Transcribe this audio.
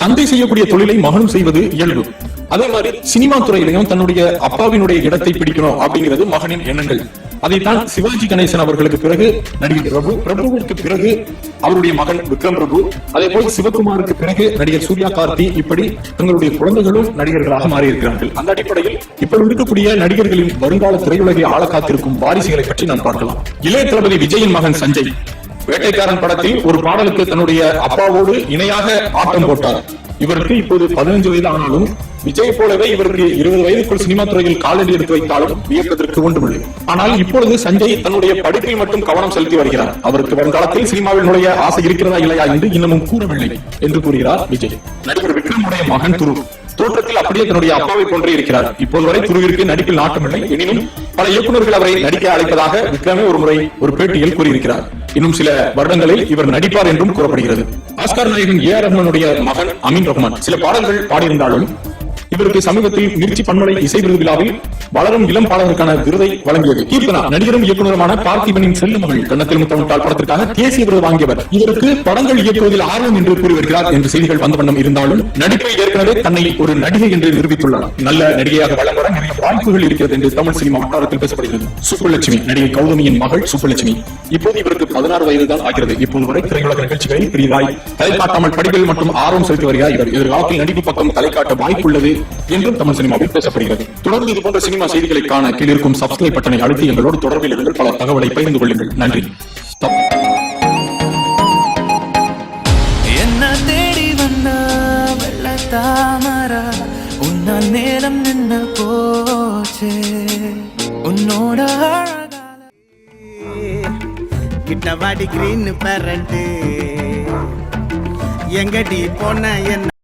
தந்தை செய்யக்கூடிய தொழிலை மகனும் செய்வது இயல்பு. அதே மாதிரி சினிமா துறையிலையும் தன்னுடைய அப்பாவினுடைய இடத்தை பிடிக்கணும் அப்படிங்கிறது மகனின் எண்ணங்கள். அதைத்தான் சிவாஜி கணேசன் அவர்களுக்கு பிறகு நடிகர் பிரபுவிற்கு பிறகு அவருடைய மகன் விக்ரம் பிரபு, அதே போல் சிவகுமாருக்கு பிறகு நடிகர் சூர்யா கார்த்தி, இப்படி தங்களுடைய குழந்தைகளும் நடிகர்களாக மாறி இருக்கிறார்கள். அந்த அடிப்படையில் இப்பொழுது இருக்கக்கூடிய நடிகர்களின் வருங்கால திரையுலகை ஆள காத்திருக்கும் வாரிசுகளை பற்றி நாம் பார்க்கலாம். இளைய தளபதி விஜயின் மகன் சஞ்சய் வேட்டைக்காரன் படத்தில் ஒரு பாடலுக்கு தன்னுடைய அப்பாவோடு இணையாக ஆட்டம் போட்டார். இவருக்கு இப்போது 15 வயது ஆனாலும் விஜய் போலவே இவருக்கு 20 வயதுக்குள் சினிமா துறையில் காலடி எடுத்து வைத்தாலும் வியப்பதற்கு ஒன்றுமில்லை. ஆனால் இப்பொழுது சஞ்சய் தன்னுடைய படிப்பில் மட்டும் கவனம் செலுத்தி வருகிறார். அவருக்கு வருங்காலத்தில் சினிமாவில் நுழைய ஆசை இருக்கிறதா இல்லையா என்று இன்னமும் கூறவில்லை என்று கூறுகிறார் விஜய். நடிகர் விக்ரமுடைய மகன் துரு தோற்றத்தில் அப்படியே தன்னுடைய அப்பாவை போன்றே இருக்கிறார். இப்போது வரை துருவிற்கு நடிப்பில் நாட்டமில்லை. எனினும் பல இயக்குநர்கள் அவரை நடிக்க அழைப்பதாக விக்ரமே ஒரு முறை ஒரு பேட்டியில் கூறியிருக்கிறார். இன்னும் சில வருடங்களில் இவர் நடிப்பார் என்றும் கூறப்படுகிறது. ஆஸ்கார் நாயகன் ஏ ஆர் ரஹ்மானுடைய மகன் அமீன் ரஹ்மான் சில பாடல்கள் பாடியிருந்தாலும் இவருக்கு சமீபத்தில் மிர்ச்சி பன்மலை இசை விருது விழாவில் வளரும் இளம் பாடகருக்கான விருதை வழங்கியது. கீர்த்தனா நடிகரும் இயக்குநருமான பார்த்திபனின் செல்ல மகள் கன்னத்தில் முத்தமிட்டால் படத்திற்காக தேசிய விருது வாங்கியவர். இவருக்கு படங்கள் இயக்குவதில் ஆர்வம் என்று கூறி வருகிறார் என்று செய்திகள் வந்த வண்ணம் இருந்தாலும் நடிப்பில் ஏற்கனவே தன்னை ஒரு நடிகை என்று நிரூபித்துள்ளார். நல்ல நடிகையாக வளம் வர நிறைய வாய்ப்புகள் இருக்கிறது என்று தமிழ் சினிமா வட்டாரத்தில் பேசப்படுகிறது. சுப்புலட்சுமி நடிகை கௌதமியின் மகள் சுப்புலட்சுமி இப்போது இவருக்கு 16 வயதுதான் ஆகிறது. இப்போது வரை திரையுலக நிகழ்ச்சிகளில் பெரிதாய் தலை காட்டாமல் படிப்பில் மற்றும் ஆர்வம் செலுத்தி வருகிறார். இவர் எதிர்காலத்தில் நடிப்பு பக்கம் தலை காட்ட வாய்ப்புள்ளது என்றும் தமிழ் சினிமாவில் பேசப்படுகிறது. தொடர்ந்து இது போன்ற சினிமா செய்திகளை காண கீழிருக்கும் சப்ஸ்கிரைப் பட்டனை அழுத்தி எங்களோடு தொடர்பில் இருங்கள். பல தகவலை பகிர்ந்து கொள்ளுங்கள். நன்றி. என்ன தேடி வந்த வெள்ள தாமரா உன்ன நேரம் நின்று போச்சே உன்னோட கிட்ட வாடி கிரீன் பேரண்ட் எங்கடி போன என்ன